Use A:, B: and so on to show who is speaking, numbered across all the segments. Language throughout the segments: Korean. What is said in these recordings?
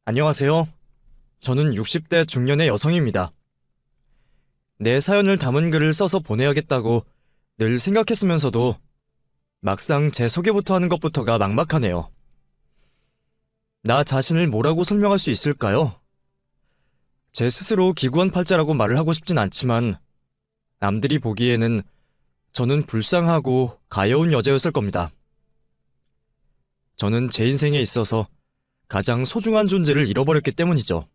A: 안녕하세요. 저는 60대 중년의 여성입니다. 내 사연을 담은 글을 써서 보내야겠다고 늘 생각했으면서도 막상 제 소개부터 하는 것부터가 막막하네요. 나 자신을 뭐라고 설명할 수 있을까요? 제 스스로 기구한 팔자라고 말을 하고 싶진 않지만 남들이 보기에는 저는 불쌍하고 가여운 여자였을 겁니다. 저는 제 인생에 있어서 가장 소중한 존재를 잃어버렸기 때문이죠.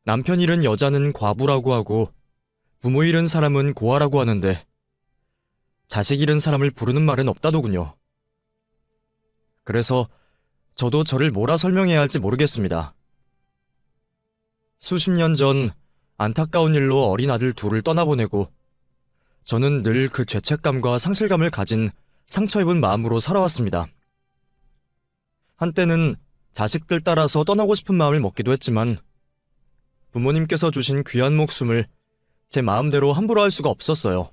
A: 남편 잃은 여자는 과부라고 하고 부모 잃은 사람은 고아라고 하는데 자식 잃은 사람을 부르는 말은 없다더군요. 그래서 저도 저를 뭐라 설명해야 할지 모르겠습니다. 수십 년 전 안타까운 일로 어린 아들 둘을 떠나보내고 저는 늘 그 죄책감과 상실감을 가진 상처 입은 마음으로 살아왔습니다. 한때는 자식들 따라서 떠나고 싶은 마음을 먹기도 했지만 부모님께서 주신 귀한 목숨을 제 마음대로 함부로 할 수가 없었어요.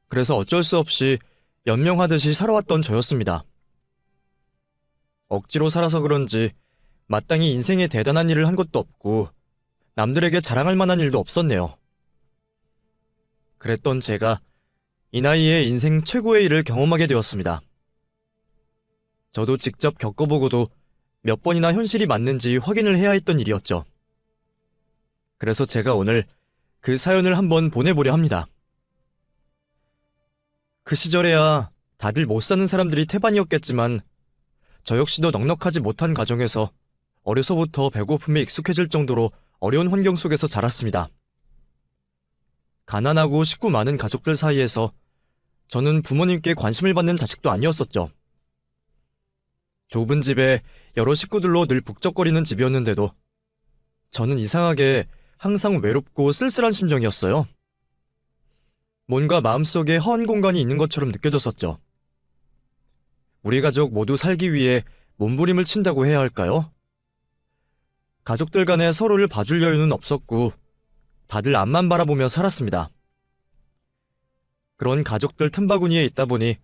A: 그래서 어쩔 수 없이 연명하듯이 살아왔던 저였습니다. 억지로 살아서 그런지 마땅히 인생에 대단한 일을 한 것도 없고 남들에게 자랑할 만한 일도 없었네요. 그랬던 제가 이 나이에 인생 최고의 일을 경험하게 되었습니다. 저도 직접 겪어보고도 몇 번이나 현실이 맞는지 확인을 해야 했던 일이었죠. 그래서 제가 오늘 그 사연을 한번 보내보려 합니다. 그 시절에야 다들 못 사는 사람들이 태반이었겠지만 저 역시도 넉넉하지 못한 가정에서 어려서부터 배고픔에 익숙해질 정도로 어려운 환경 속에서 자랐습니다. 가난하고 식구 많은 가족들 사이에서 저는 부모님께 관심을 받는 자식도 아니었었죠. 좁은 집에 여러 식구들로 늘 북적거리는 집이었는데도 저는 이상하게 항상 외롭고 쓸쓸한 심정이었어요. 뭔가 마음속에 허한 공간이 있는 것처럼 느껴졌었죠. 우리 가족 모두 살기 위해 몸부림을 친다고 해야 할까요? 가족들 간에 서로를 봐줄 여유는 없었고 다들 앞만 바라보며 살았습니다. 그런 가족들 틈바구니에 있다 보니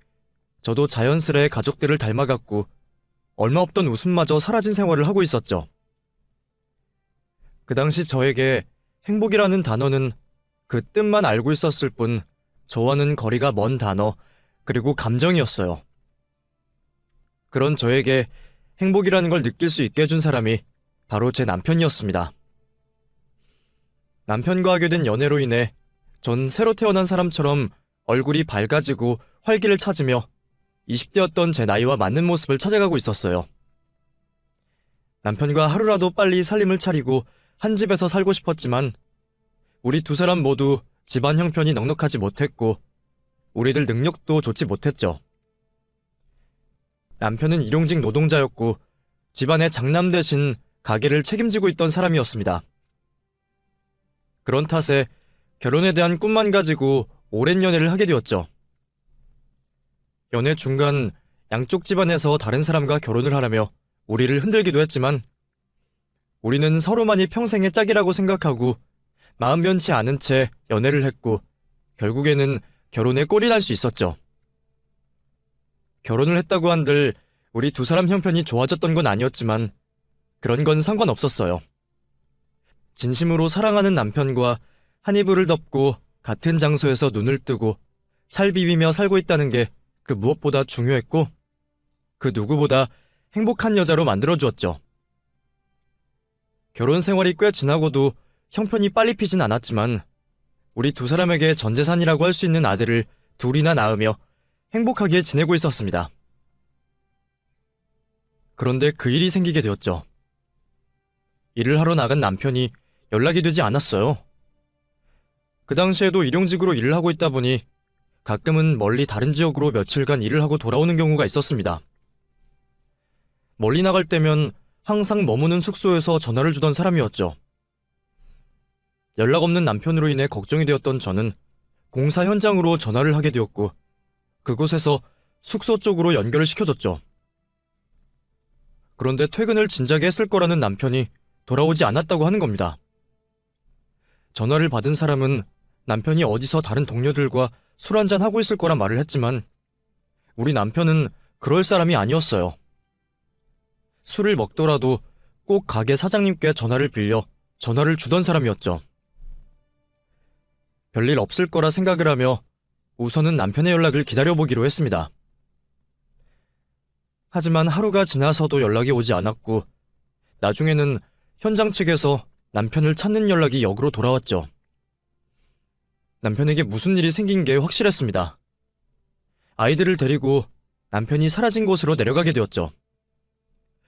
A: 저도 자연스레 가족들을 닮아갔고 얼마 없던 웃음마저 사라진 생활을 하고 있었죠. 그 당시 저에게 행복이라는 단어는 그 뜻만 알고 있었을 뿐 저와는 거리가 먼 단어 그리고 감정이었어요. 그런 저에게 행복이라는 걸 느낄 수 있게 해준 사람이 바로 제 남편이었습니다. 남편과 하게 된 연애로 인해 전 새로 태어난 사람처럼 얼굴이 밝아지고 활기를 찾으며 20대였던 제 나이와 맞는 모습을 찾아가고 있었어요. 남편과 하루라도 빨리 살림을 차리고 한 집에서 살고 싶었지만 우리 두 사람 모두 집안 형편이 넉넉하지 못했고 우리들 능력도 좋지 못했죠. 남편은 일용직 노동자였고 집안의 장남 대신 가게를 책임지고 있던 사람이었습니다. 그런 탓에 결혼에 대한 꿈만 가지고 오랜 연애를 하게 되었죠. 연애 중간 양쪽 집안에서 다른 사람과 결혼을 하라며 우리를 흔들기도 했지만 우리는 서로만이 평생의 짝이라고 생각하고 마음 변치 않은 채 연애를 했고 결국에는 결혼에 꼴이 날 수 있었죠. 결혼을 했다고 한들 우리 두 사람 형편이 좋아졌던 건 아니었지만 그런 건 상관없었어요. 진심으로 사랑하는 남편과 한 이불을 덮고 같은 장소에서 눈을 뜨고 살 비비며 살고 있다는 게 그 무엇보다 중요했고 그 누구보다 행복한 여자로 만들어주었죠. 결혼 생활이 꽤 지나고도 형편이 빨리 피진 않았지만 우리 두 사람에게 전 재산이라고 할 수 있는 아들을 둘이나 낳으며 행복하게 지내고 있었습니다. 그런데 그 일이 생기게 되었죠. 일을 하러 나간 남편이 연락이 되지 않았어요. 그 당시에도 일용직으로 일을 하고 있다 보니 가끔은 멀리 다른 지역으로 며칠간 일을 하고 돌아오는 경우가 있었습니다. 멀리 나갈 때면 항상 머무는 숙소에서 전화를 주던 사람이었죠. 연락 없는 남편으로 인해 걱정이 되었던 저는 공사 현장으로 전화를 하게 되었고 그곳에서 숙소 쪽으로 연결을 시켜줬죠. 그런데 퇴근을 진작에 했을 거라는 남편이 돌아오지 않았다고 하는 겁니다. 전화를 받은 사람은 남편이 어디서 다른 동료들과 술 한잔 하고 있을 거라 말을 했지만 우리 남편은 그럴 사람이 아니었어요. 술을 먹더라도 꼭 가게 사장님께 전화를 빌려 전화를 주던 사람이었죠. 별일 없을 거라 생각을 하며 우선은 남편의 연락을 기다려보기로 했습니다. 하지만 하루가 지나서도 연락이 오지 않았고 나중에는 현장 측에서 남편을 찾는 연락이 역으로 돌아왔죠. 남편에게 무슨 일이 생긴 게 확실했습니다. 아이들을 데리고 남편이 사라진 곳으로 내려가게 되었죠.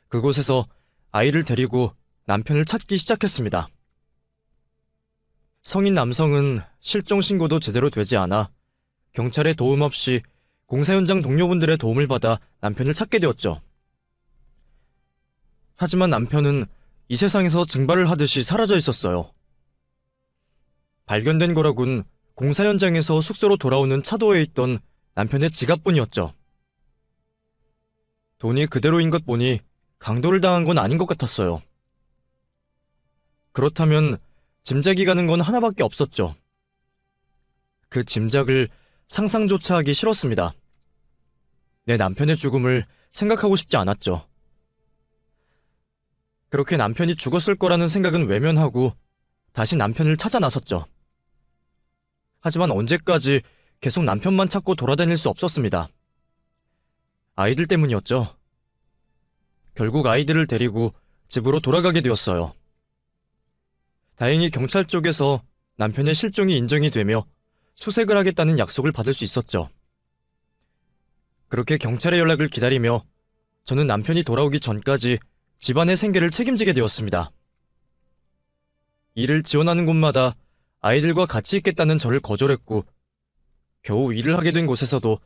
A: 그곳에서 아이를 데리고 남편을 찾기 시작했습니다. 성인 남성은 실종 신고도 제대로 되지 않아 경찰의 도움 없이 공사 현장 동료분들의 도움을 받아 남편을 찾게 되었죠. 하지만 남편은 이 세상에서 증발을 하듯이 사라져 있었어요. 발견된 거라곤 공사 현장에서 숙소로 돌아오는 차도에 있던 남편의 지갑뿐이었죠. 돈이 그대로인 것 보니 강도를 당한 건 아닌 것 같았어요. 그렇다면 짐작이 가는 건 하나밖에 없었죠. 그 짐작을 상상조차 하기 싫었습니다. 내 남편의 죽음을 생각하고 싶지 않았죠. 그렇게 남편이 죽었을 거라는 생각은 외면하고 다시 남편을 찾아 나섰죠. 하지만 언제까지 계속 남편만 찾고 돌아다닐 수 없었습니다. 아이들 때문이었죠. 결국 아이들을 데리고 집으로 돌아가게 되었어요. 다행히 경찰 쪽에서 남편의 실종이 인정이 되며 수색을 하겠다는 약속을 받을 수 있었죠. 그렇게 경찰의 연락을 기다리며 저는 남편이 돌아오기 전까지 집안의 생계를 책임지게 되었습니다. 일을 지원하는 곳마다 아이들과 같이 있겠다는 저를 거절했고 겨우 일을 하게 된 곳에서도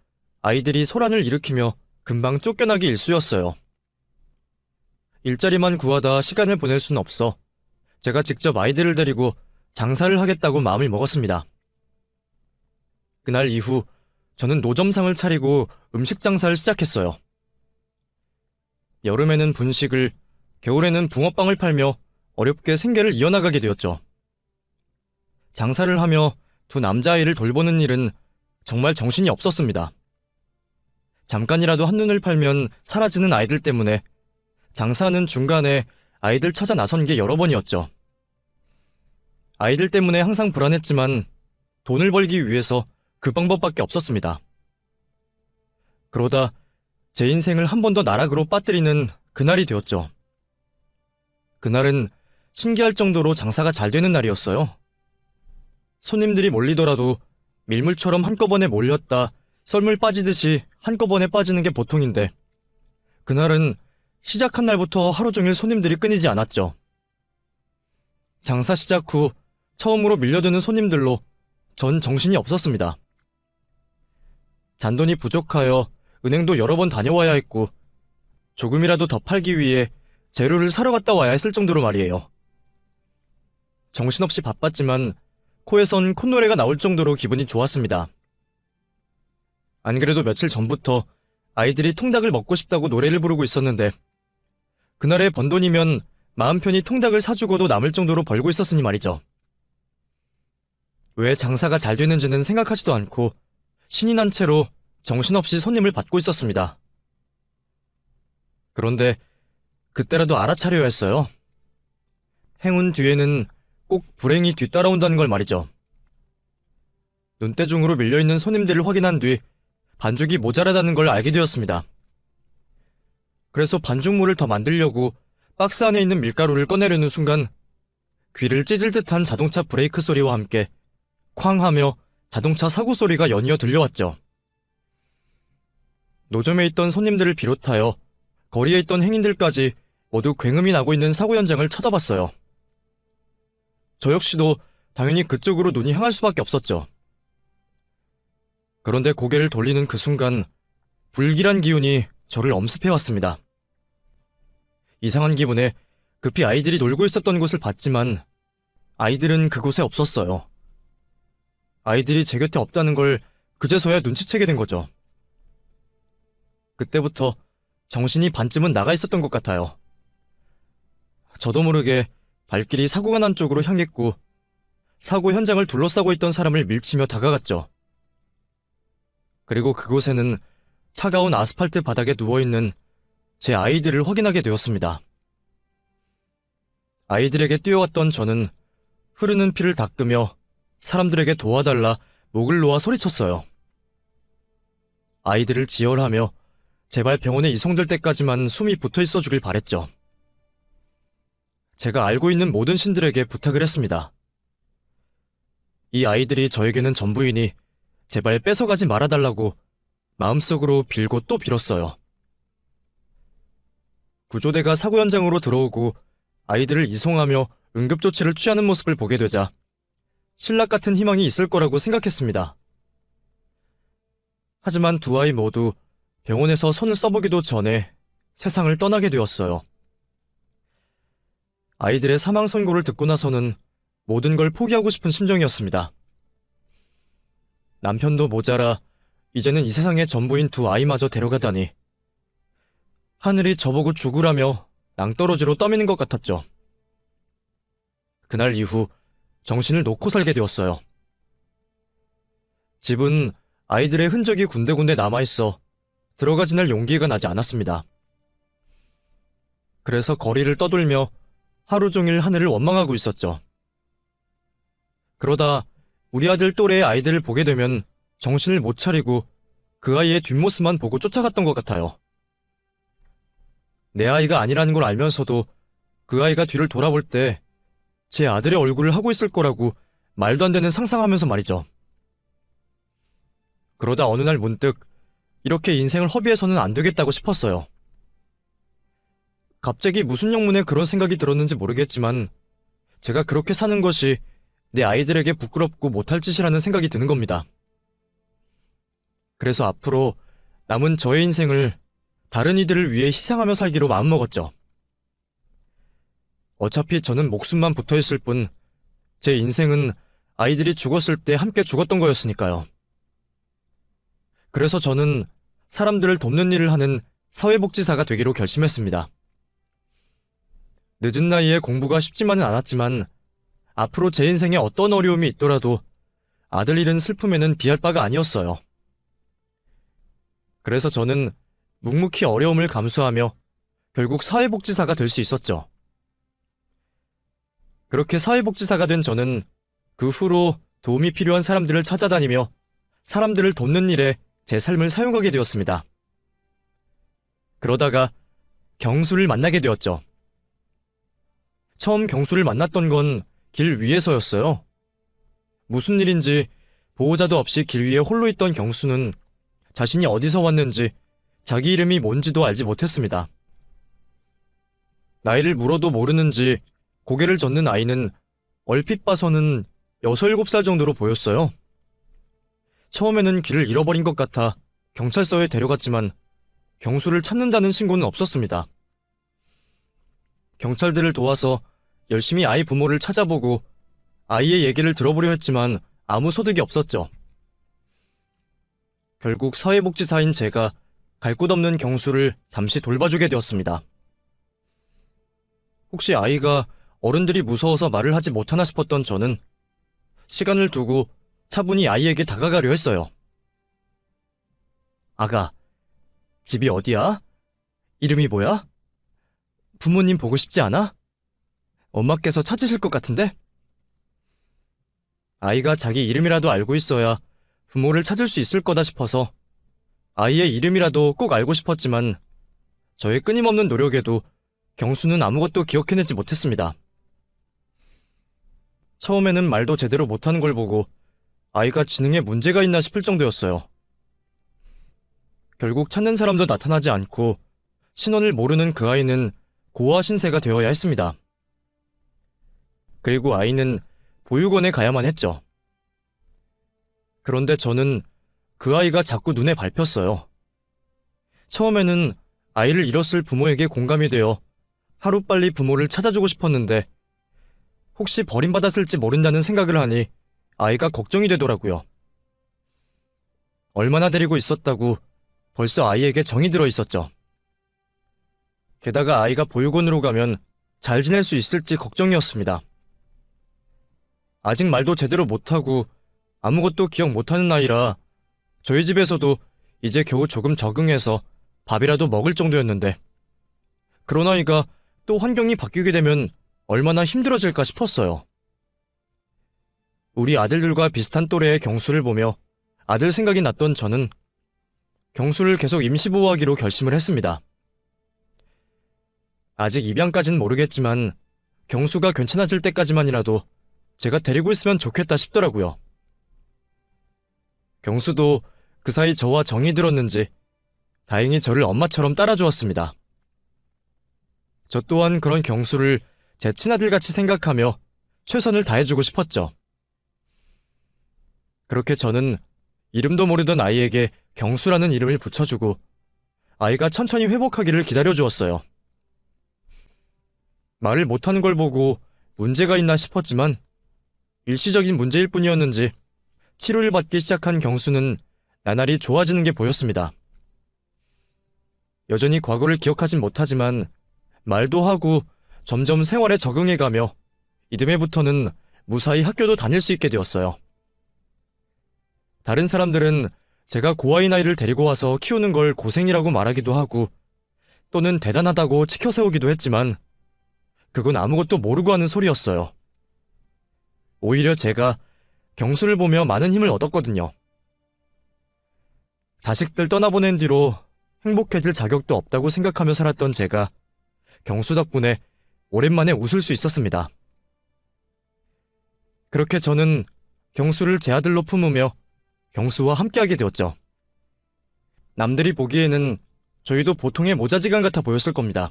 A: 아이들이 소란을 일으키며 금방 쫓겨나기 일쑤였어요. 일자리만 구하다 시간을 보낼 수는 없어 제가 직접 아이들을 데리고 장사를 하겠다고 마음을 먹었습니다. 그날 이후 저는 노점상을 차리고 음식 장사를 시작했어요. 여름에는 분식을, 겨울에는 붕어빵을 팔며 어렵게 생계를 이어나가게 되었죠. 장사를 하며 두 남자아이를 돌보는 일은 정말 정신이 없었습니다. 잠깐이라도 한눈을 팔면 사라지는 아이들 때문에 장사하는 중간에 아이들 찾아 나선 게 여러 번이었죠. 아이들 때문에 항상 불안했지만 돈을 벌기 위해서 그 방법밖에 없었습니다. 그러다 제 인생을 한 번 더 나락으로 빠뜨리는 그날이 되었죠. 그날은 신기할 정도로 장사가 잘 되는 날이었어요. 손님들이 몰리더라도 밀물처럼 한꺼번에 몰렸다 썰물 빠지듯이 한꺼번에 빠지는 게 보통인데 그날은 시작한 날부터 하루 종일 손님들이 끊이지 않았죠. 장사 시작 후 처음으로 밀려드는 손님들로 전 정신이 없었습니다. 잔돈이 부족하여 은행도 여러 번 다녀와야 했고 조금이라도 더 팔기 위해 재료를 사러 갔다 와야 했을 정도로 말이에요. 정신없이 바빴지만 코에선 콧노래가 나올 정도로 기분이 좋았습니다. 안 그래도 며칠 전부터 아이들이 통닭을 먹고 싶다고 노래를 부르고 있었는데 그날의 번 돈이면 마음 편히 통닭을 사주고도 남을 정도로 벌고 있었으니 말이죠. 왜 장사가 잘 되는지는 생각하지도 않고 신이 난 채로 정신없이 손님을 받고 있었습니다. 그런데 그때라도 알아차려야 했어요. 행운 뒤에는 꼭 불행이 뒤따라온다는 걸 말이죠. 눈대중으로 밀려있는 손님들을 확인한 뒤 반죽이 모자라다는 걸 알게 되었습니다. 그래서 반죽물을 더 만들려고 박스 안에 있는 밀가루를 꺼내려는 순간 귀를 찢을 듯한 자동차 브레이크 소리와 함께 쾅 하며 자동차 사고 소리가 연이어 들려왔죠. 노점에 있던 손님들을 비롯하여 거리에 있던 행인들까지 모두 굉음이 나고 있는 사고 현장을 쳐다봤어요. 저 역시도 당연히 그쪽으로 눈이 향할 수밖에 없었죠. 그런데 고개를 돌리는 그 순간 불길한 기운이 저를 엄습해왔습니다. 이상한 기분에 급히 아이들이 놀고 있었던 곳을 봤지만 아이들은 그곳에 없었어요. 아이들이 제 곁에 없다는 걸 그제서야 눈치채게 된 거죠. 그때부터 정신이 반쯤은 나가 있었던 것 같아요. 저도 모르게 발길이 사고가 난 쪽으로 향했고 사고 현장을 둘러싸고 있던 사람을 밀치며 다가갔죠. 그리고 그곳에는 차가운 아스팔트 바닥에 누워있는 제 아이들을 확인하게 되었습니다. 아이들에게 뛰어왔던 저는 흐르는 피를 닦으며 사람들에게 도와달라 목을 놓아 소리쳤어요. 아이들을 지혈하며 제발 병원에 이송될 때까지만 숨이 붙어있어 주길 바랬죠. 제가 알고 있는 모든 신들에게 부탁을 했습니다. 이 아이들이 저에게는 전부이니 제발 뺏어가지 말아달라고 마음속으로 빌고 또 빌었어요. 구조대가 사고 현장으로 들어오고 아이들을 이송하며 응급조치를 취하는 모습을 보게 되자 신락 같은 희망이 있을 거라고 생각했습니다. 하지만 두 아이 모두 병원에서 손을 써보기도 전에 세상을 떠나게 되었어요. 아이들의 사망 선고를 듣고 나서는 모든 걸 포기하고 싶은 심정이었습니다. 남편도 모자라 이제는 이 세상의 전부인 두 아이마저 데려가다니 하늘이 저보고 죽으라며 낭떠러지로 떠미는 것 같았죠. 그날 이후 정신을 놓고 살게 되었어요. 집은 아이들의 흔적이 군데군데 남아있어 들어가 지낼 용기가 나지 않았습니다. 그래서 거리를 떠돌며 하루 종일 하늘을 원망하고 있었죠. 그러다 우리 아들 또래의 아이들을 보게 되면 정신을 못 차리고 그 아이의 뒷모습만 보고 쫓아갔던 것 같아요. 내 아이가 아니라는 걸 알면서도 그 아이가 뒤를 돌아볼 때 제 아들의 얼굴을 하고 있을 거라고 말도 안 되는 상상하면서 말이죠. 그러다 어느 날 문득 이렇게 인생을 허비해서는 안 되겠다고 싶었어요. 갑자기 무슨 영문에 그런 생각이 들었는지 모르겠지만 제가 그렇게 사는 것이 내 아이들에게 부끄럽고 못할 짓이라는 생각이 드는 겁니다. 그래서 앞으로 남은 저의 인생을 다른 이들을 위해 희생하며 살기로 마음먹었죠. 어차피 저는 목숨만 붙어있을 뿐 제 인생은 아이들이 죽었을 때 함께 죽었던 거였으니까요. 그래서 저는 사람들을 돕는 일을 하는 사회복지사가 되기로 결심했습니다. 늦은 나이에 공부가 쉽지만은 않았지만 앞으로 제 인생에 어떤 어려움이 있더라도 아들 잃은 슬픔에는 비할 바가 아니었어요. 그래서 저는 묵묵히 어려움을 감수하며 결국 사회복지사가 될 수 있었죠. 그렇게 사회복지사가 된 저는 그 후로 도움이 필요한 사람들을 찾아다니며 사람들을 돕는 일에 제 삶을 사용하게 되었습니다. 그러다가 경수를 만나게 되었죠. 처음 경수를 만났던 건 길 위에서였어요. 무슨 일인지 보호자도 없이 길 위에 홀로 있던 경수는 자신이 어디서 왔는지 자기 이름이 뭔지도 알지 못했습니다. 나이를 물어도 모르는지 고개를 젓는 아이는 얼핏 봐서는 6, 7살 정도로 보였어요. 처음에는 길을 잃어버린 것 같아 경찰서에 데려갔지만 경수를 찾는다는 신고는 없었습니다. 경찰들을 도와서 열심히 아이 부모를 찾아보고 아이의 얘기를 들어보려 했지만 아무 소득이 없었죠. 결국 사회복지사인 제가 갈 곳 없는 경수를 잠시 돌봐주게 되었습니다. 혹시 아이가 어른들이 무서워서 말을 하지 못하나 싶었던 저는 시간을 두고 차분히 아이에게 다가가려 했어요. 아가, 집이 어디야? 이름이 뭐야? 부모님 보고 싶지 않아? 엄마께서 찾으실 것 같은데? 아이가 자기 이름이라도 알고 있어야 부모를 찾을 수 있을 거다 싶어서 아이의 이름이라도 꼭 알고 싶었지만 저의 끊임없는 노력에도 경수는 아무것도 기억해내지 못했습니다. 처음에는 말도 제대로 못하는 걸 보고 아이가 지능에 문제가 있나 싶을 정도였어요. 결국 찾는 사람도 나타나지 않고 신원을 모르는 그 아이는 고아 신세가 되어야 했습니다. 그리고 아이는 보육원에 가야만 했죠. 그런데 저는 그 아이가 자꾸 눈에 밟혔어요. 처음에는 아이를 잃었을 부모에게 공감이 되어 하루빨리 부모를 찾아주고 싶었는데 혹시 버림받았을지 모른다는 생각을 하니 아이가 걱정이 되더라고요. 얼마나 데리고 있었다고 벌써 아이에게 정이 들어 있었죠. 게다가 아이가 보육원으로 가면 잘 지낼 수 있을지 걱정이었습니다. 아직 말도 제대로 못하고 아무것도 기억 못하는 아이라 저희 집에서도 이제 겨우 조금 적응해서 밥이라도 먹을 정도였는데 그런 아이가 또 환경이 바뀌게 되면 얼마나 힘들어질까 싶었어요. 우리 아들들과 비슷한 또래의 경수를 보며 아들 생각이 났던 저는 경수를 계속 임시보호하기로 결심을 했습니다. 아직 입양까진 모르겠지만 경수가 괜찮아질 때까지만이라도 제가 데리고 있으면 좋겠다 싶더라고요. 경수도 그 사이 저와 정이 들었는지 다행히 저를 엄마처럼 따라주었습니다. 저 또한 그런 경수를 제 친아들같이 생각하며 최선을 다해주고 싶었죠. 그렇게 저는 이름도 모르던 아이에게 경수라는 이름을 붙여주고 아이가 천천히 회복하기를 기다려주었어요. 말을 못하는 걸 보고 문제가 있나 싶었지만 일시적인 문제일 뿐이었는지 치료를 받기 시작한 경수는 나날이 좋아지는 게 보였습니다. 여전히 과거를 기억하진 못하지만 말도 하고 점점 생활에 적응해가며 이듬해부터는 무사히 학교도 다닐 수 있게 되었어요. 다른 사람들은 제가 고아인 아이를 데리고 와서 키우는 걸 고생이라고 말하기도 하고 또는 대단하다고 치켜세우기도 했지만 그건 아무것도 모르고 하는 소리였어요. 오히려 제가 경수를 보며 많은 힘을 얻었거든요. 자식들 떠나보낸 뒤로 행복해질 자격도 없다고 생각하며 살았던 제가 경수 덕분에 오랜만에 웃을 수 있었습니다. 그렇게 저는 경수를 제 아들로 품으며 경수와 함께하게 되었죠. 남들이 보기에는 저희도 보통의 모자지간 같아 보였을 겁니다.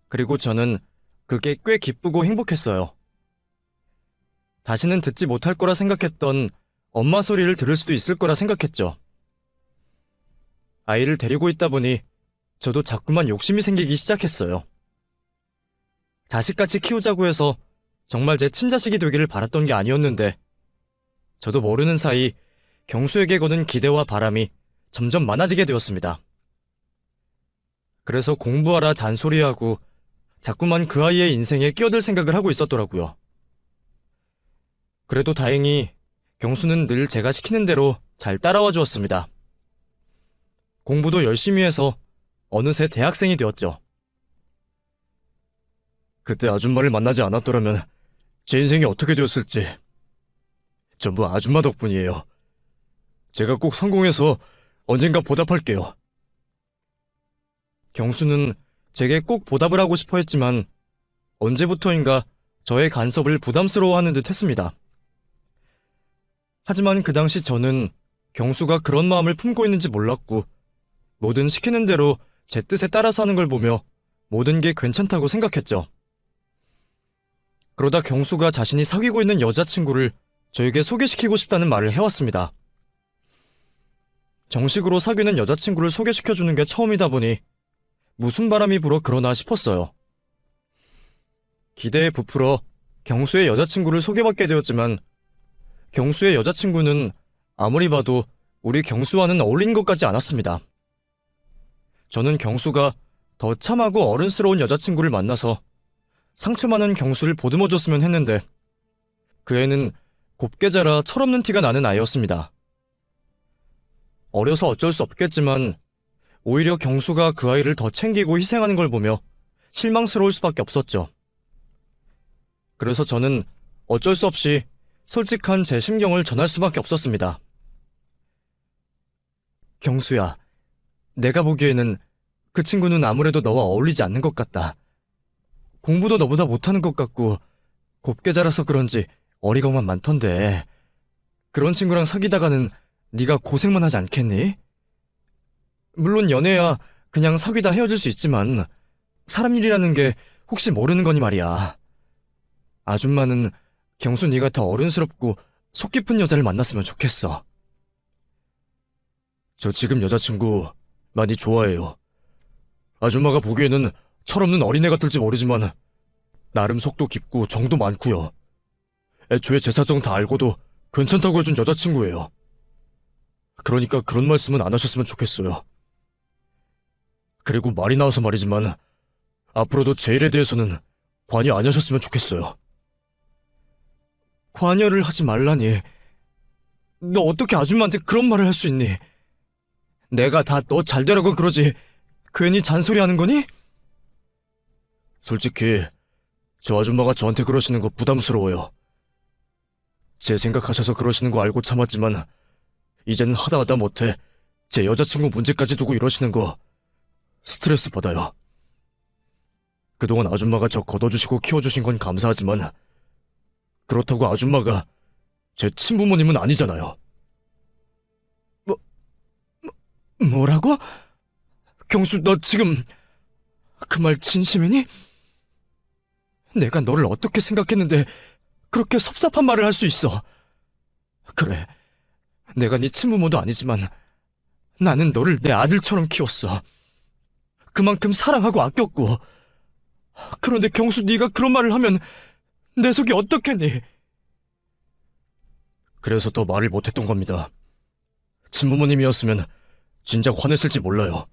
A: 그리고 저는 그게 꽤 기쁘고 행복했어요. 다시는 듣지 못할 거라 생각했던 엄마 소리를 들을 수도 있을 거라 생각했죠. 아이를 데리고 있다 보니 저도 자꾸만 욕심이 생기기 시작했어요. 자식같이 키우자고 해서 정말 제 친자식이 되기를 바랐던 게 아니었는데 저도 모르는 사이 경수에게 거는 기대와 바람이 점점 많아지게 되었습니다. 그래서 공부하라 잔소리하고 자꾸만 그 아이의 인생에 끼어들 생각을 하고 있었더라고요. 그래도 다행히 경수는 늘 제가 시키는 대로 잘 따라와 주었습니다. 공부도 열심히 해서 어느새 대학생이 되었죠. 그때 아줌마를 만나지 않았더라면 제 인생이 어떻게 되었을지 전부 아줌마 덕분이에요. 제가 꼭 성공해서 언젠가 보답할게요. 경수는 제게 꼭 보답을 하고 싶어 했지만 언제부터인가 저의 간섭을 부담스러워하는 듯 했습니다. 하지만 그 당시 저는 경수가 그런 마음을 품고 있는지 몰랐고 뭐든 시키는 대로 제 뜻에 따라서 하는 걸 보며 모든 게 괜찮다고 생각했죠. 그러다 경수가 자신이 사귀고 있는 여자친구를 저에게 소개시키고 싶다는 말을 해왔습니다. 정식으로 사귀는 여자친구를 소개시켜주는 게 처음이다 보니 무슨 바람이 불어 그러나 싶었어요. 기대에 부풀어 경수의 여자친구를 소개받게 되었지만 경수의 여자친구는 아무리 봐도 우리 경수와는 어울리는 것 같지 않았습니다. 저는 경수가 더 참하고 어른스러운 여자친구를 만나서 상처 많은 경수를 보듬어줬으면 했는데 그 애는 곱게 자라 철없는 티가 나는 아이였습니다. 어려서 어쩔 수 없겠지만 오히려 경수가 그 아이를 더 챙기고 희생하는 걸 보며 실망스러울 수밖에 없었죠. 그래서 저는 어쩔 수 없이 솔직한 제 심경을 전할 수밖에 없었습니다. 경수야, 내가 보기에는 그 친구는 아무래도 너와 어울리지 않는 것 같다. 공부도 너보다 못하는 것 같고 곱게 자라서 그런지 어리광만 많던데 그런 친구랑 사귀다가는 네가 고생만 하지 않겠니? 물론 연애야 그냥 사귀다 헤어질 수 있지만 사람 일이라는 게 혹시 모르는 거니 말이야. 아줌마는 경수 네가 더 어른스럽고 속 깊은 여자를 만났으면 좋겠어. 저 지금 여자친구 많이 좋아해요. 아줌마가 보기에는 철없는 어린애 같을지 모르지만 나름 속도 깊고 정도 많고요. 애초에 제 사정 다 알고도 괜찮다고 해준 여자친구예요. 그러니까 그런 말씀은 안 하셨으면 좋겠어요. 그리고 말이 나와서 말이지만 앞으로도 제 일에 대해서는 관여 안 하셨으면 좋겠어요. 관여를 하지 말라니. 너 어떻게 아줌마한테 그런 말을 할 수 있니? 내가 다 너 잘되라고 그러지 괜히 잔소리하는 거니? 솔직히 저 아줌마가 저한테 그러시는 거 부담스러워요. 제 생각하셔서 그러시는 거 알고 참았지만 이제는 하다 못해 제 여자친구 문제까지 두고 이러시는 거 스트레스 받아요. 그동안 아줌마가 저 걷어주시고 키워주신 건 감사하지만 그렇다고 아줌마가 제 친부모님은 아니잖아요. 뭐라고? 경수, 너 지금 그 말 진심이니? 내가 너를 어떻게 생각했는데 그렇게 섭섭한 말을 할 수 있어. 그래, 내가 네 친부모도 아니지만 나는 너를 내 아들처럼 키웠어. 그만큼 사랑하고 아꼈고. 그런데 경수, 네가 그런 말을 하면 내 속이 어떻겠니? 그래서 더 말을 못했던 겁니다. 친부모님이었으면 진작 화냈을지 몰라요.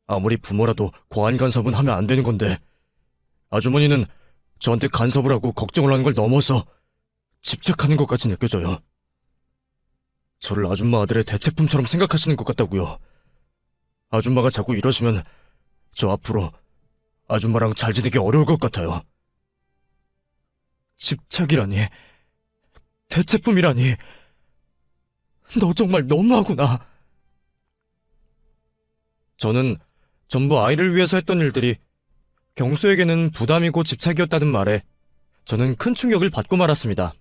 A: 아무리 부모라도 과한 간섭은 하면 안 되는 건데 아주머니는 저한테 간섭을 하고 걱정을 하는 걸 넘어서 집착하는 것까지 느껴져요. 저를 아줌마 아들의 대체품처럼 생각하시는 것 같다고요. 아줌마가 자꾸 이러시면 저 앞으로 아줌마랑 잘 지내기 어려울 것 같아요. 집착이라니, 대체품이라니, 너 정말 너무하구나. 저는 전부 아이를 위해서 했던 일들이 경수에게는 부담이고 집착이었다는 말에 저는 큰 충격을 받고 말았습니다.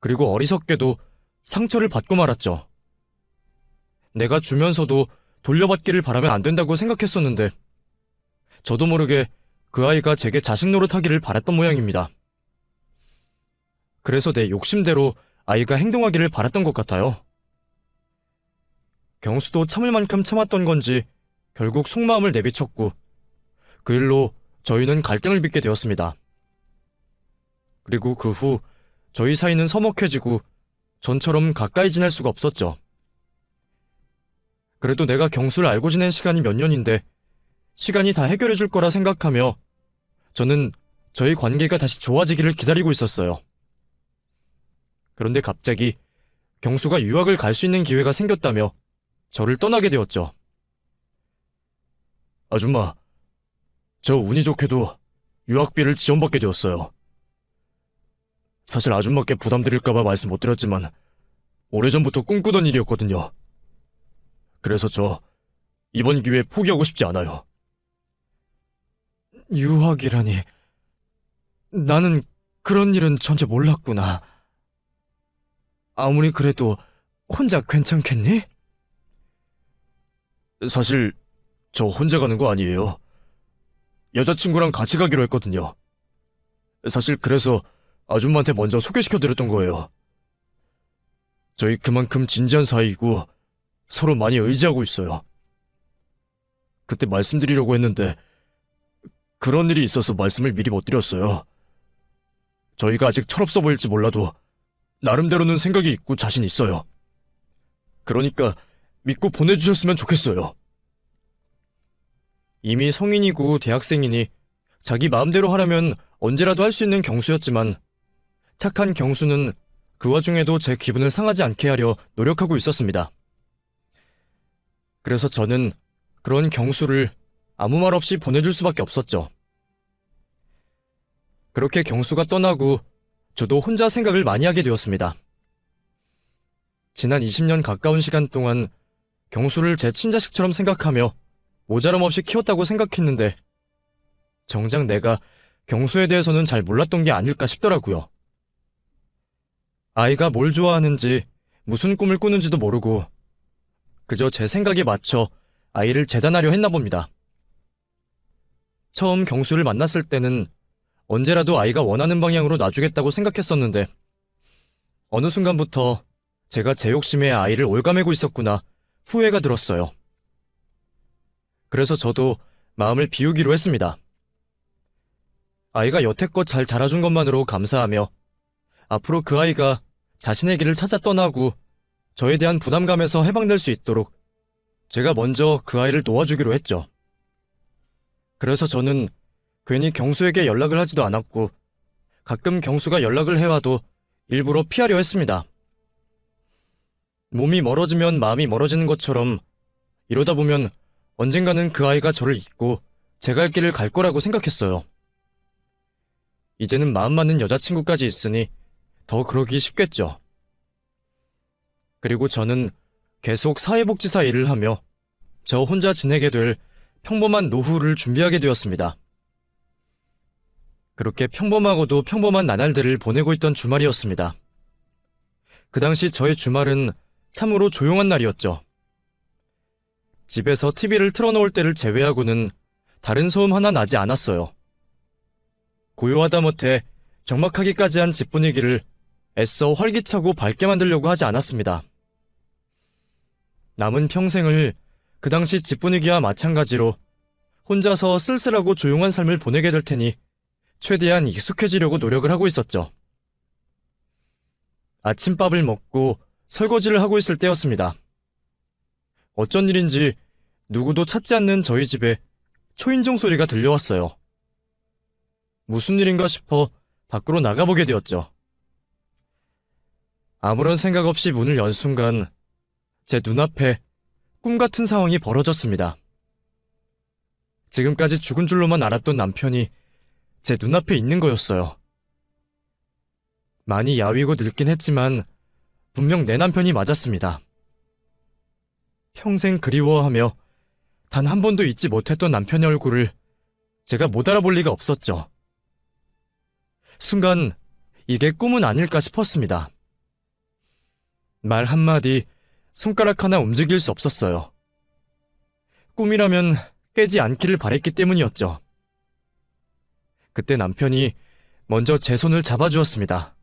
A: 그리고 어리석게도 상처를 받고 말았죠. 내가 주면서도 돌려받기를 바라면 안 된다고 생각했었는데 저도 모르게 그 아이가 제게 자식 노릇하기를 바랐던 모양입니다. 그래서 내 욕심대로 아이가 행동하기를 바랐던 것 같아요. 경수도 참을 만큼 참았던 건지 결국 속마음을 내비쳤고 그 일로 저희는 갈등을 빚게 되었습니다. 그리고 그 후 저희 사이는 서먹해지고 전처럼 가까이 지낼 수가 없었죠. 그래도 내가 경수를 알고 지낸 시간이 몇 년인데 시간이 다 해결해 줄 거라 생각하며 저는 저희 관계가 다시 좋아지기를 기다리고 있었어요. 그런데 갑자기 경수가 유학을 갈 수 있는 기회가 생겼다며 저를 떠나게 되었죠. 아줌마, 저 운이 좋게도 유학비를 지원받게 되었어요. 사실 아줌마께 부담드릴까봐 말씀 못 드렸지만 오래전부터 꿈꾸던 일이었거든요. 그래서 저 이번 기회에 포기하고 싶지 않아요. 유학이라니, 나는 그런 일은 전혀 몰랐구나. 아무리 그래도 혼자 괜찮겠니? 사실 저 혼자 가는 거 아니에요. 여자친구랑 같이 가기로 했거든요. 사실 그래서 아줌마한테 먼저 소개시켜드렸던 거예요. 저희 그만큼 진지한 사이이고 서로 많이 의지하고 있어요. 그때 말씀드리려고 했는데 그런 일이 있어서 말씀을 미리 못 드렸어요. 저희가 아직 철없어 보일지 몰라도 나름대로는 생각이 있고 자신 있어요. 그러니까 믿고 보내주셨으면 좋겠어요. 이미 성인이고 대학생이니 자기 마음대로 하려면 언제라도 할 수 있는 경수였지만 착한 경수는 그 와중에도 제 기분을 상하지 않게 하려 노력하고 있었습니다. 그래서 저는 그런 경수를 아무 말 없이 보내줄 수밖에 없었죠. 그렇게 경수가 떠나고 저도 혼자 생각을 많이 하게 되었습니다. 지난 20년 가까운 시간 동안 경수를 제 친자식처럼 생각하며 모자람 없이 키웠다고 생각했는데 정작 내가 경수에 대해서는 잘 몰랐던 게 아닐까 싶더라고요. 아이가 뭘 좋아하는지 무슨 꿈을 꾸는지도 모르고 그저 제 생각에 맞춰 아이를 재단하려 했나 봅니다. 처음 경수를 만났을 때는 언제라도 아이가 원하는 방향으로 놔주겠다고 생각했었는데 어느 순간부터 제가 제 욕심에 아이를 올가매고 있었구나 후회가 들었어요. 그래서 저도 마음을 비우기로 했습니다. 아이가 여태껏 잘 자라준 것만으로 감사하며 앞으로 그 아이가 자신의 길을 찾아 떠나고 저에 대한 부담감에서 해방될 수 있도록 제가 먼저 그 아이를 놓아주기로 했죠. 그래서 저는 괜히 경수에게 연락을 하지도 않았고 가끔 경수가 연락을 해와도 일부러 피하려 했습니다. 몸이 멀어지면 마음이 멀어지는 것처럼 이러다 보면 언젠가는 그 아이가 저를 잊고 제 갈 길을 갈 거라고 생각했어요. 이제는 마음 맞는 여자친구까지 있으니 더 그러기 쉽겠죠. 그리고 저는 계속 사회복지사 일을 하며 저 혼자 지내게 될 평범한 노후를 준비하게 되었습니다. 그렇게 평범하고도 평범한 나날들을 보내고 있던 주말이었습니다. 그 당시 저의 주말은 참으로 조용한 날이었죠. 집에서 TV를 틀어놓을 때를 제외하고는 다른 소음 하나 나지 않았어요. 고요하다 못해 적막하기까지 한 집 분위기를 애써 활기차고 밝게 만들려고 하지 않았습니다. 남은 평생을 그 당시 집 분위기와 마찬가지로 혼자서 쓸쓸하고 조용한 삶을 보내게 될 테니 최대한 익숙해지려고 노력을 하고 있었죠. 아침밥을 먹고 설거지를 하고 있을 때였습니다. 어쩐 일인지 누구도 찾지 않는 저희 집에 초인종 소리가 들려왔어요. 무슨 일인가 싶어 밖으로 나가보게 되었죠. 아무런 생각 없이 문을 연 순간 제 눈앞에 꿈 같은 상황이 벌어졌습니다. 지금까지 죽은 줄로만 알았던 남편이 제 눈앞에 있는 거였어요. 많이 야위고 늙긴 했지만 분명 내 남편이 맞았습니다. 평생 그리워하며 단 한 번도 잊지 못했던 남편의 얼굴을 제가 못 알아볼 리가 없었죠. 순간 이게 꿈은 아닐까 싶었습니다. 말 한마디, 손가락 하나 움직일 수 없었어요. 꿈이라면 깨지 않기를 바랬기 때문이었죠. 그때 남편이 먼저 제 손을 잡아주었습니다.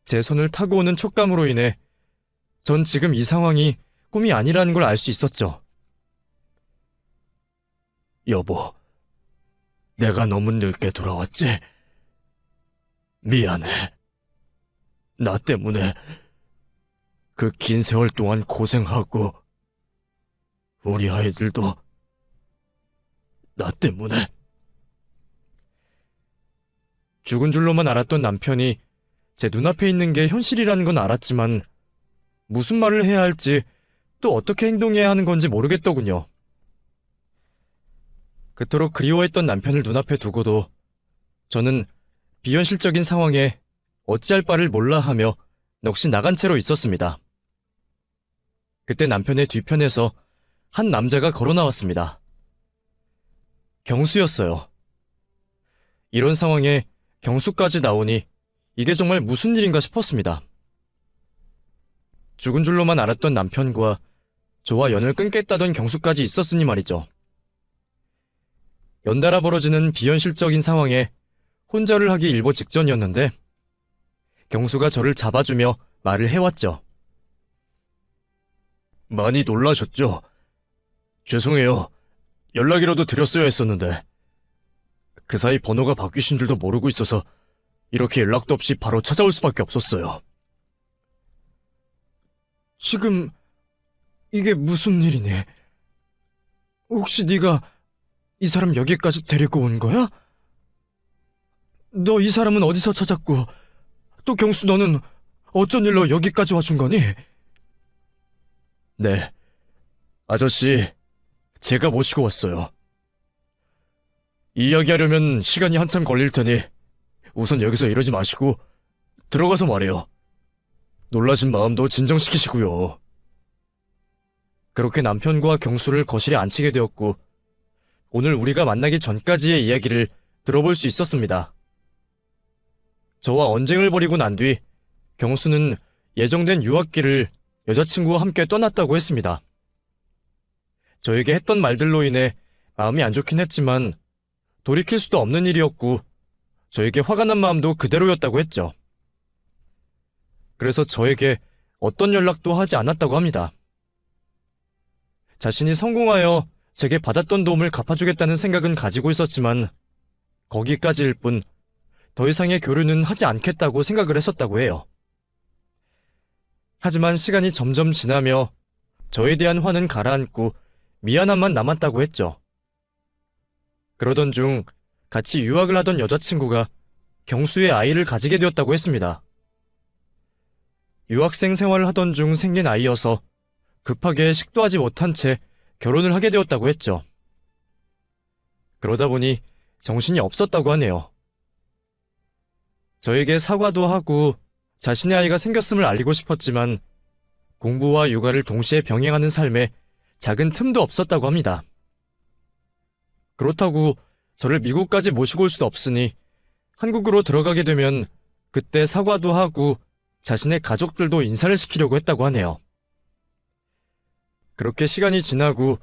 A: 제 손을 타고 오는 촉감으로 인해 전 지금 이 상황이 꿈이 아니라는 걸 알 수 있었죠. 여보, 내가 너무 늦게 돌아왔지? 미안해. 나 때문에 그 긴 세월 동안 고생하고 우리 아이들도 나 때문에. 죽은 줄로만 알았던 남편이 제 눈앞에 있는 게 현실이라는 건 알았지만 무슨 말을 해야 할지 또 어떻게 행동해야 하는 건지 모르겠더군요. 그토록 그리워했던 남편을 눈앞에 두고도 저는 비현실적인 상황에 어찌할 바를 몰라 하며 넋이 나간 채로 있었습니다. 그때 남편의 뒤편에서 한 남자가 걸어 나왔습니다. 경수였어요. 이런 상황에 경수까지 나오니 이게 정말 무슨 일인가 싶었습니다. 죽은 줄로만 알았던 남편과 저와 연을 끊겠다던 경수까지 있었으니 말이죠. 연달아 벌어지는 비현실적인 상황에 혼절을 하기 일보 직전이었는데 경수가 저를 잡아주며 말을 해왔죠. 많이 놀라셨죠? 죄송해요. 연락이라도 드렸어야 했었는데 그 사이 번호가 바뀌신 줄도 모르고 있어서 이렇게 연락도 없이 바로 찾아올 수밖에 없었어요. 지금 이게 무슨 일이니? 혹시 네가 이 사람 여기까지 데리고 온 거야? 너 이 사람은 어디서 찾았고 또 경수 너는 어쩐 일로 여기까지 와준 거니? 네, 아저씨 제가 모시고 왔어요. 이야기하려면 시간이 한참 걸릴 테니 우선 여기서 이러지 마시고 들어가서 말해요. 놀라신 마음도 진정시키시고요. 그렇게 남편과 경수를 거실에 앉히게 되었고 오늘 우리가 만나기 전까지의 이야기를 들어볼 수 있었습니다. 저와 언쟁을 벌이고 난 뒤 경수는 예정된 유학길을 여자친구와 함께 떠났다고 했습니다. 저에게 했던 말들로 인해 마음이 안 좋긴 했지만 돌이킬 수도 없는 일이었고 저에게 화가 난 마음도 그대로였다고 했죠. 그래서 저에게 어떤 연락도 하지 않았다고 합니다. 자신이 성공하여 제게 받았던 도움을 갚아주겠다는 생각은 가지고 있었지만 거기까지일 뿐 더 이상의 교류는 하지 않겠다고 생각을 했었다고 해요. 하지만 시간이 점점 지나며 저에 대한 화는 가라앉고 미안함만 남았다고 했죠. 그러던 중 같이 유학을 하던 여자친구가 경수의 아이를 가지게 되었다고 했습니다. 유학생 생활을 하던 중 생긴 아이여서 급하게 식도하지 못한 채 결혼을 하게 되었다고 했죠. 그러다 보니 정신이 없었다고 하네요. 저에게 사과도 하고 자신의 아이가 생겼음을 알리고 싶었지만 공부와 육아를 동시에 병행하는 삶에 작은 틈도 없었다고 합니다. 그렇다고 저를 미국까지 모시고 올 수도 없으니 한국으로 들어가게 되면 그때 사과도 하고 자신의 가족들도 인사를 시키려고 했다고 하네요. 그렇게 시간이 지나고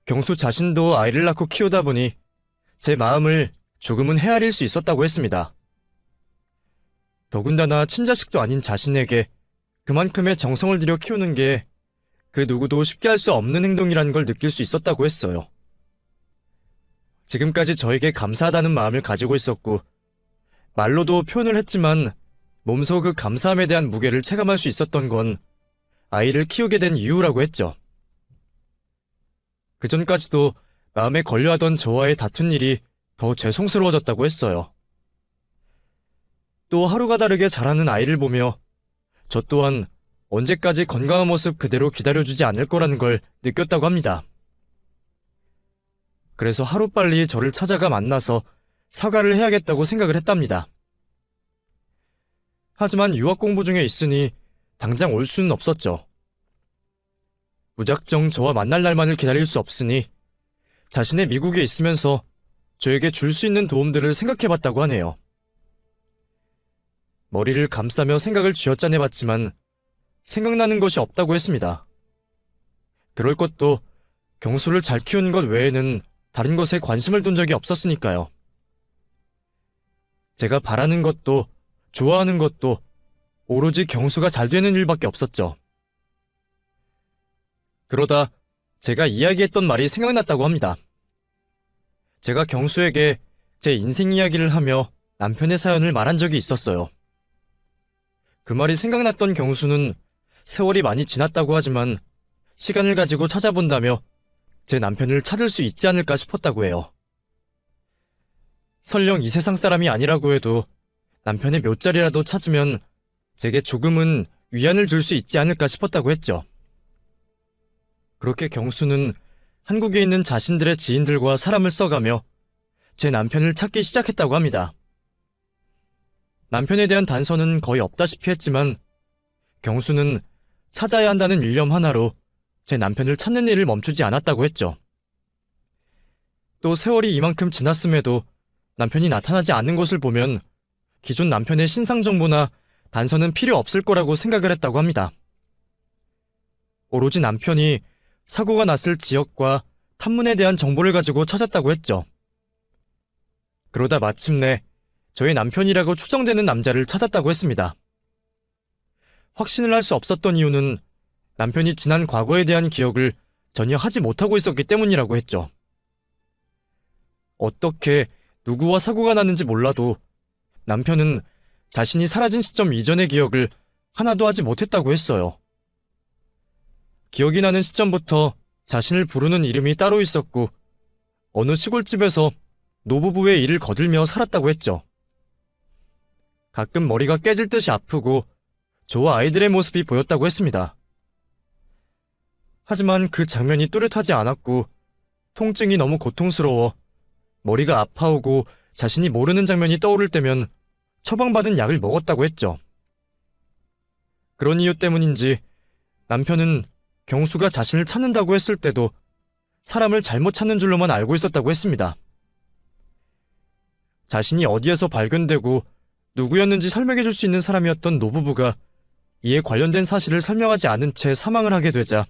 A: 경수 자신도 아이를 낳고 키우다 보니 제 마음을 조금은 헤아릴 수 있었다고 했습니다. 더군다나 친자식도 아닌 자신에게 그만큼의 정성을 들여 키우는 게 그 누구도 쉽게 할 수 없는 행동이라는 걸 느낄 수 있었다고 했어요. 지금까지 저에게 감사하다는 마음을 가지고 있었고 말로도 표현을 했지만 몸소 그 감사함에 대한 무게를 체감할 수 있었던 건 아이를 키우게 된 이유라고 했죠. 그전까지도 마음에 걸려하던 저와의 다툰 일이 더 죄송스러워졌다고 했어요. 또 하루가 다르게 자라는 아이를 보며 저 또한 언제까지 건강한 모습 그대로 기다려주지 않을 거라는 걸 느꼈다고 합니다. 그래서 하루빨리 저를 찾아가 만나서 사과를 해야겠다고 생각을 했답니다. 하지만 유학 공부 중에 있으니 당장 올 수는 없었죠. 무작정 저와 만날 날만을 기다릴 수 없으니 자신의 미국에 있으면서 저에게 줄 수 있는 도움들을 생각해봤다고 하네요. 머리를 감싸며 생각을 쥐어짜내봤지만 생각나는 것이 없다고 했습니다. 그럴 것도 경수를 잘 키우는 것 외에는 다른 것에 관심을 둔 적이 없었으니까요. 제가 바라는 것도 좋아하는 것도 오로지 경수가 잘 되는 일밖에 없었죠. 그러다 제가 이야기했던 말이 생각났다고 합니다. 제가 경수에게 제 인생 이야기를 하며 남편의 사연을 말한 적이 있었어요. 그 말이 생각났던 경수는 세월이 많이 지났다고 하지만 시간을 가지고 찾아본다며 제 남편을 찾을 수 있지 않을까 싶었다고 해요. 설령 이 세상 사람이 아니라고 해도 남편의 몇 자리라도 찾으면 제게 조금은 위안을 줄 수 있지 않을까 싶었다고 했죠. 그렇게 경수는 한국에 있는 자신들의 지인들과 사람을 써가며 제 남편을 찾기 시작했다고 합니다. 남편에 대한 단서는 거의 없다시피 했지만 경수는 찾아야 한다는 일념 하나로 제 남편을 찾는 일을 멈추지 않았다고 했죠. 또 세월이 이만큼 지났음에도 남편이 나타나지 않는 것을 보면 기존 남편의 신상 정보나 단서는 필요 없을 거라고 생각을 했다고 합니다. 오로지 남편이 사고가 났을 지역과 탐문에 대한 정보를 가지고 찾았다고 했죠. 그러다 마침내 저의 남편이라고 추정되는 남자를 찾았다고 했습니다. 확신을 할 수 없었던 이유는 남편이 지난 과거에 대한 기억을 전혀 하지 못하고 있었기 때문이라고 했죠. 어떻게 누구와 사고가 났는지 몰라도 남편은 자신이 사라진 시점 이전의 기억을 하나도 하지 못했다고 했어요. 기억이 나는 시점부터 자신을 부르는 이름이 따로 있었고 어느 시골집에서 노부부의 일을 거들며 살았다고 했죠. 가끔 머리가 깨질 듯이 아프고 저와 아이들의 모습이 보였다고 했습니다. 하지만 그 장면이 뚜렷하지 않았고 통증이 너무 고통스러워 머리가 아파오고 자신이 모르는 장면이 떠오를 때면 처방받은 약을 먹었다고 했죠. 그런 이유 때문인지 남편은 경수가 자신을 찾는다고 했을 때도 사람을 잘못 찾는 줄로만 알고 있었다고 했습니다. 자신이 어디에서 발견되고 누구였는지 설명해줄 수 있는 사람이었던 노부부가 이에 관련된 사실을 설명하지 않은 채 사망을 하게 되자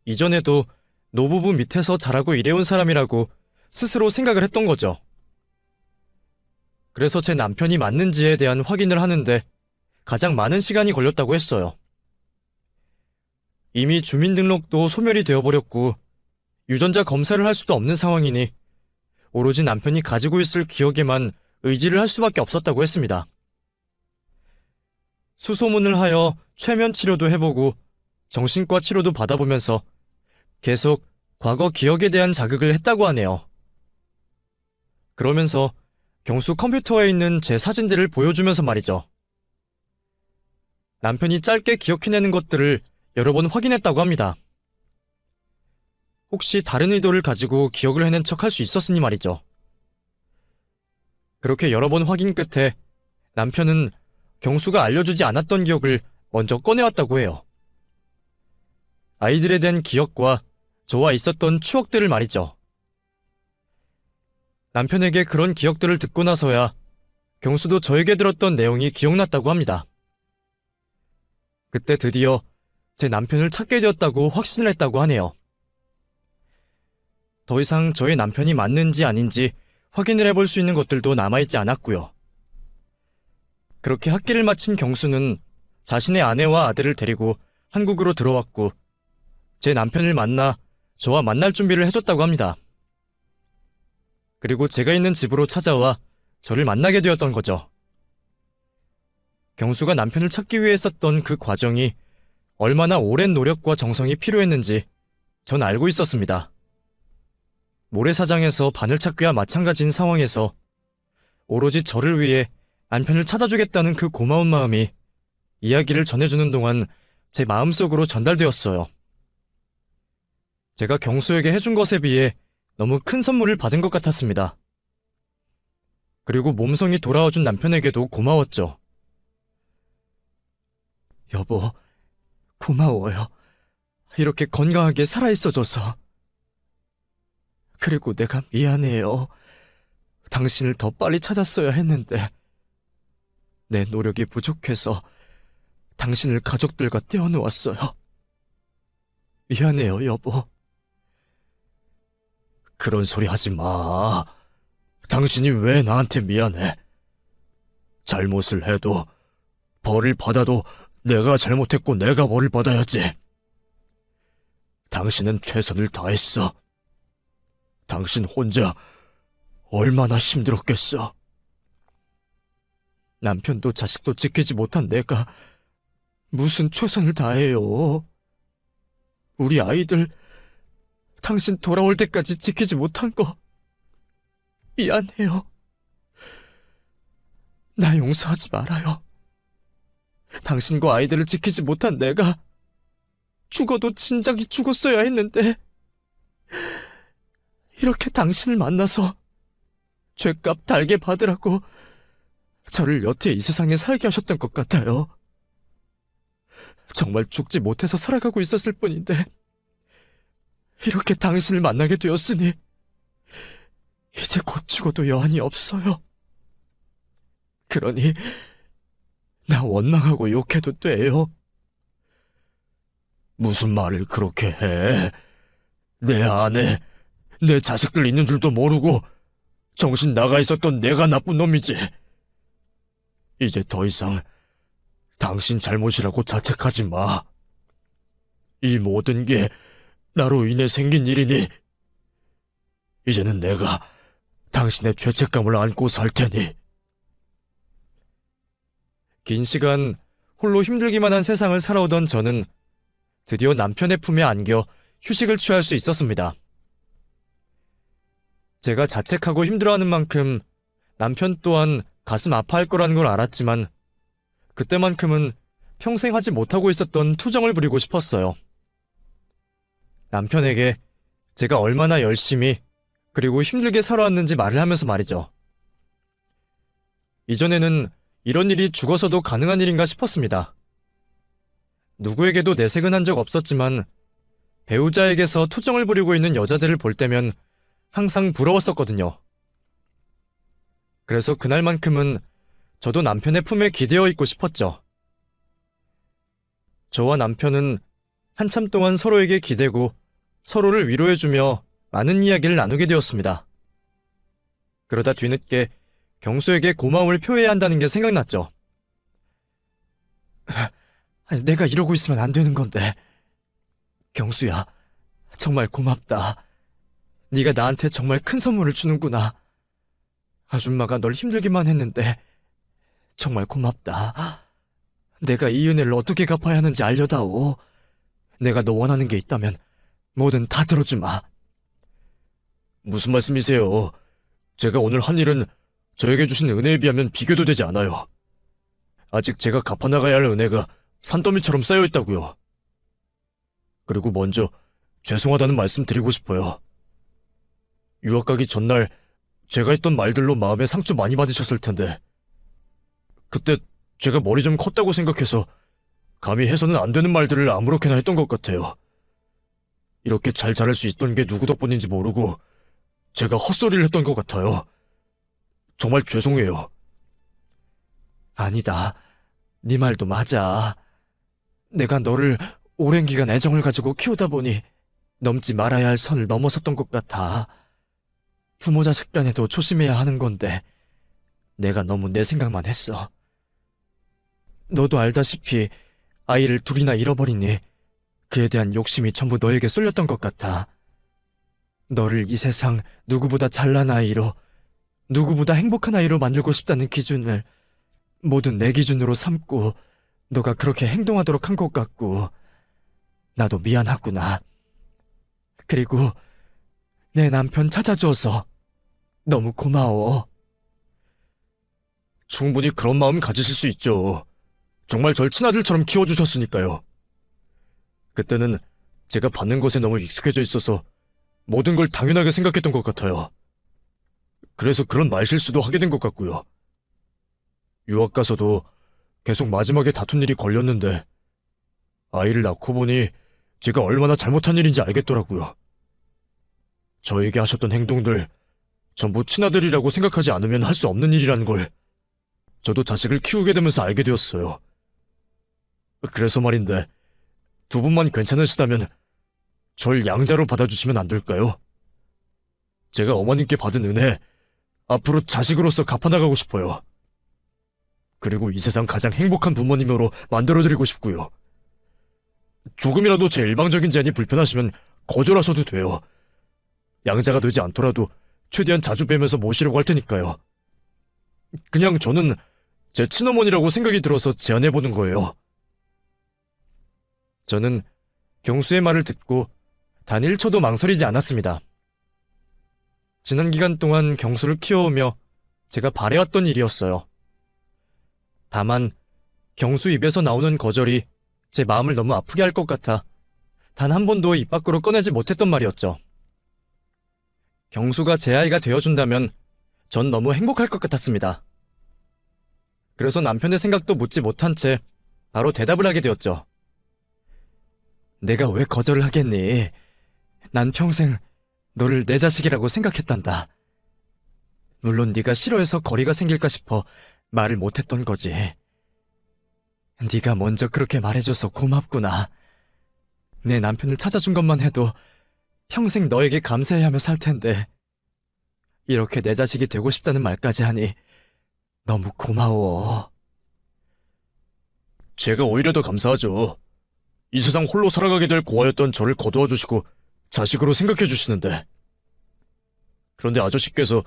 A: 이전에도 노부부 밑에서 자라고 일해온 사람이라고 스스로 생각을 했던 거죠. 그래서 제 남편이 맞는지에 대한 확인을 하는데 가장 많은 시간이 걸렸다고 했어요. 이미 주민등록도 소멸이 되어버렸고 유전자 검사를 할 수도 없는 상황이니 오로지 남편이 가지고 있을 기억에만 의지를 할 수밖에 없었다고 했습니다. 수소문을 하여 최면 치료도 해보고 정신과 치료도 받아보면서 계속 과거 기억에 대한 자극을 했다고 하네요. 그러면서 경수 컴퓨터에 있는 제 사진들을 보여주면서 말이죠. 남편이 짧게 기억해내는 것들을 여러 번 확인했다고 합니다. 혹시 다른 의도를 가지고 기억을 해낸 척 할 수 있었으니 말이죠. 그렇게 여러 번 확인 끝에 남편은 경수가 알려주지 않았던 기억을 먼저 꺼내왔다고 해요. 아이들에 대한 기억과 저와 있었던 추억들을 말이죠. 남편에게 그런 기억들을 듣고 나서야 경수도 저에게 들었던 내용이 기억났다고 합니다. 그때 드디어 제 남편을 찾게 되었다고 확신을 했다고 하네요. 더 이상 저의 남편이 맞는지 아닌지 확인을 해볼 수 있는 것들도 남아있지 않았고요. 그렇게 학기를 마친 경수는 자신의 아내와 아들을 데리고 한국으로 들어왔고 제 남편을 만나 저와 만날 준비를 해줬다고 합니다. 그리고 제가 있는 집으로 찾아와 저를 만나게 되었던 거죠. 경수가 남편을 찾기 위해 썼던 그 과정이 얼마나 오랜 노력과 정성이 필요했는지 전 알고 있었습니다. 모래사장에서 바늘 찾기와 마찬가지인 상황에서 오로지 저를 위해 남편을 찾아주겠다는 그 고마운 마음이 이야기를 전해주는 동안 제 마음속으로 전달되었어요. 제가 경수에게 해준 것에 비해 너무 큰 선물을 받은 것 같았습니다. 그리고 몸성이 돌아와준 남편에게도 고마웠죠. 여보, 고마워요. 이렇게 건강하게 살아있어줘서. 그리고 내가 미안해요. 당신을 더 빨리 찾았어야 했는데 내 노력이 부족해서 당신을 가족들과 떼어놓았어요. 미안해요, 여보. 그런 소리 하지 마. 당신이 왜 나한테 미안해? 잘못을 해도 벌을 받아도 내가 잘못했고 내가 벌을 받아야지. 당신은 최선을 다했어. 당신 혼자 얼마나 힘들었겠어. 남편도 자식도 지키지 못한 내가 무슨 최선을 다해요. 우리 아이들 당신 돌아올 때까지 지키지 못한 거 미안해요. 나 용서하지 말아요. 당신과 아이들을 지키지 못한 내가 죽어도 진작에 죽었어야 했는데 이렇게 당신을 만나서 죗값 달게 받으라고 저를 여태 이 세상에 살게 하셨던 것 같아요. 정말 죽지 못해서 살아가고 있었을 뿐인데 이렇게 당신을 만나게 되었으니 이제 곧 죽어도 여한이 없어요. 그러니 나 원망하고 욕해도 돼요. 무슨 말을 그렇게 해? 내 아내, 내 자식들 있는 줄도 모르고 정신 나가 있었던 내가 나쁜 놈이지. 이제 더 이상 당신 잘못이라고 자책하지 마. 이 모든 게 나로 인해 생긴 일이니 이제는 내가 당신의 죄책감을 안고 살 테니. 긴 시간 홀로 힘들기만 한 세상을 살아오던 저는 드디어 남편의 품에 안겨 휴식을 취할 수 있었습니다. 제가 자책하고 힘들어하는 만큼 남편 또한 가슴 아파할 거라는 걸 알았지만 그때만큼은 평생 하지 못하고 있었던 투정을 부리고 싶었어요. 남편에게 제가 얼마나 열심히 그리고 힘들게 살아왔는지 말을 하면서 말이죠. 이전에는 이런 일이 죽어서도 가능한 일인가 싶었습니다. 누구에게도 내색은 한 적 없었지만 배우자에게서 투정을 부리고 있는 여자들을 볼 때면 항상 부러웠었거든요. 그래서 그날만큼은 저도 남편의 품에 기대어 있고 싶었죠. 저와 남편은 한참 동안 서로에게 기대고 서로를 위로해주며 많은 이야기를 나누게 되었습니다. 그러다 뒤늦게 경수에게 고마움을 표해야 한다는 게 생각났죠. 내가 이러고 있으면 안 되는 건데. 경수야, 정말 고맙다. 네가 나한테 정말 큰 선물을 주는구나. 아줌마가 널 힘들기만 했는데 정말 고맙다. 내가 이 은혜를 어떻게 갚아야 하는지 알려다오. 내가 너 원하는 게 있다면 뭐든 다 들어주마. 무슨 말씀이세요? 제가 오늘 한 일은 저에게 주신 은혜에 비하면 비교도 되지 않아요. 아직 제가 갚아나가야 할 은혜가 산더미처럼 쌓여있다고요. 그리고 먼저 죄송하다는 말씀 드리고 싶어요. 유학 가기 전날 제가 했던 말들로 마음에 상처 많이 받으셨을 텐데 그때 제가 머리 좀 컸다고 생각해서 감히 해서는 안 되는 말들을 아무렇게나 했던 것 같아요. 이렇게 잘 자랄 수 있던 게 누구 덕분인지 모르고 제가 헛소리를 했던 것 같아요. 정말 죄송해요. 아니다. 네 말도 맞아. 내가 너를 오랜 기간 애정을 가지고 키우다 보니 넘지 말아야 할 선을 넘어섰던 것 같아. 부모 자식 간에도 조심해야 하는 건데 내가 너무 내 생각만 했어. 너도 알다시피 아이를 둘이나 잃어버리니 그에 대한 욕심이 전부 너에게 쏠렸던 것 같아. 너를 이 세상 누구보다 잘난 아이로, 누구보다 행복한 아이로 만들고 싶다는 기준을 모두 내 기준으로 삼고 너가 그렇게 행동하도록 한 것 같고 나도 미안하구나. 그리고 내 남편 찾아줘서 너무 고마워. 충분히 그런 마음 가지실 수 있죠. 정말 절 친아들처럼 키워주셨으니까요. 그때는 제가 받는 것에 너무 익숙해져 있어서 모든 걸 당연하게 생각했던 것 같아요. 그래서 그런 말실수도 하게 된 것 같고요. 유학 가서도 계속 마지막에 다툰 일이 걸렸는데 아이를 낳고 보니 제가 얼마나 잘못한 일인지 알겠더라고요. 저에게 하셨던 행동들 전부 친아들이라고 생각하지 않으면 할 수 없는 일이라는 걸 저도 자식을 키우게 되면서 알게 되었어요. 그래서 말인데 두 분만 괜찮으시다면 절 양자로 받아주시면 안 될까요? 제가 어머님께 받은 은혜 앞으로 자식으로서 갚아나가고 싶어요. 그리고 이 세상 가장 행복한 부모님으로 만들어드리고 싶고요. 조금이라도 제 일방적인 제안이 불편하시면 거절하셔도 돼요. 양자가 되지 않더라도 최대한 자주 뵈면서 모시려고 할 테니까요. 그냥 저는 제 친어머니라고 생각이 들어서 제안해보는 거예요. 저는 경수의 말을 듣고 단 1초도 망설이지 않았습니다. 지난 기간 동안 경수를 키워오며 제가 바래왔던 일이었어요. 다만 경수 입에서 나오는 거절이 제 마음을 너무 아프게 할 것 같아 단 한 번도 입 밖으로 꺼내지 못했던 말이었죠. 경수가 제 아이가 되어준다면 전 너무 행복할 것 같았습니다. 그래서 남편의 생각도 묻지 못한 채 바로 대답을 하게 되었죠. 내가 왜 거절을 하겠니? 난 평생 너를 내 자식이라고 생각했단다. 물론 네가 싫어해서 거리가 생길까 싶어 말을 못했던 거지. 네가 먼저 그렇게 말해줘서 고맙구나. 내 남편을 찾아준 것만 해도 평생 너에게 감사해하며 살 텐데 이렇게 내 자식이 되고 싶다는 말까지 하니 너무 고마워. 제가 오히려 더 감사하죠. 이 세상 홀로 살아가게 될 고아였던 저를 거두어 주시고 자식으로 생각해 주시는데. 그런데 아저씨께서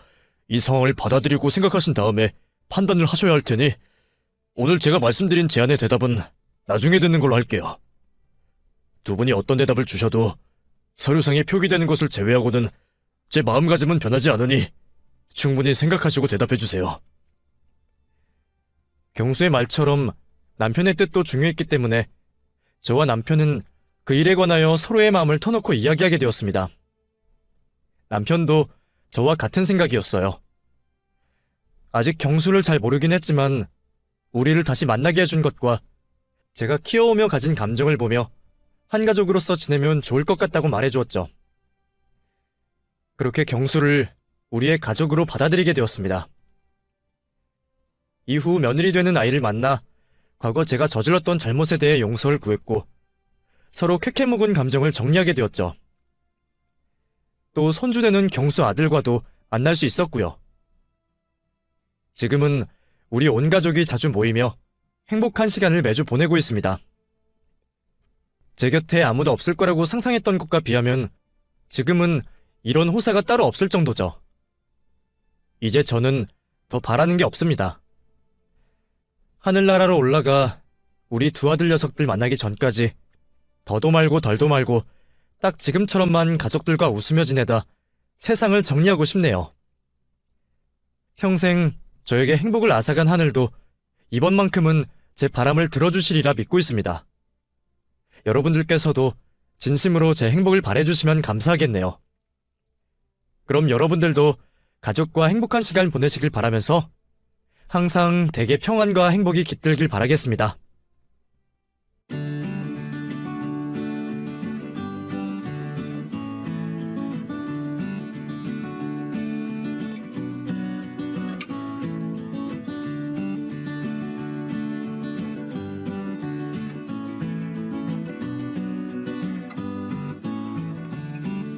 A: 이 상황을 받아들이고 생각하신 다음에 판단을 하셔야 할 테니 오늘 제가 말씀드린 제안의 대답은 나중에 듣는 걸로 할게요. 두 분이 어떤 대답을 주셔도 서류상에 표기되는 것을 제외하고는 제 마음가짐은 변하지 않으니 충분히 생각하시고 대답해 주세요. 경수의 말처럼 남편의 뜻도 중요했기 때문에 저와 남편은 그 일에 관하여 서로의 마음을 터놓고 이야기하게 되었습니다. 남편도 저와 같은 생각이었어요. 아직 경수를 잘 모르긴 했지만 우리를 다시 만나게 해준 것과 제가 키워오며 가진 감정을 보며 한 가족으로서 지내면 좋을 것 같다고 말해주었죠. 그렇게 경수를 우리의 가족으로 받아들이게 되었습니다. 이후 며느리 되는 아이를 만나 과거 제가 저질렀던 잘못에 대해 용서를 구했고 서로 쾌쾌 묵은 감정을 정리하게 되었죠. 또 손주되는 경수 아들과도 만날 수 있었고요. 지금은 우리 온 가족이 자주 모이며 행복한 시간을 매주 보내고 있습니다. 제 곁에 아무도 없을 거라고 상상했던 것과 비하면 지금은 이런 호사가 따로 없을 정도죠. 이제 저는 더 바라는 게 없습니다. 하늘나라로 올라가 우리 두 아들 녀석들 만나기 전까지 더도 말고 덜도 말고 딱 지금처럼만 가족들과 웃으며 지내다 세상을 정리하고 싶네요. 평생 저에게 행복을 앗아간 하늘도 이번만큼은 제 바람을 들어주시리라 믿고 있습니다. 여러분들께서도 진심으로 제 행복을 바래주시면 감사하겠네요. 그럼 여러분들도 가족과 행복한 시간 보내시길 바라면서 항상 댁의 평안과 행복이 깃들길 바라겠습니다.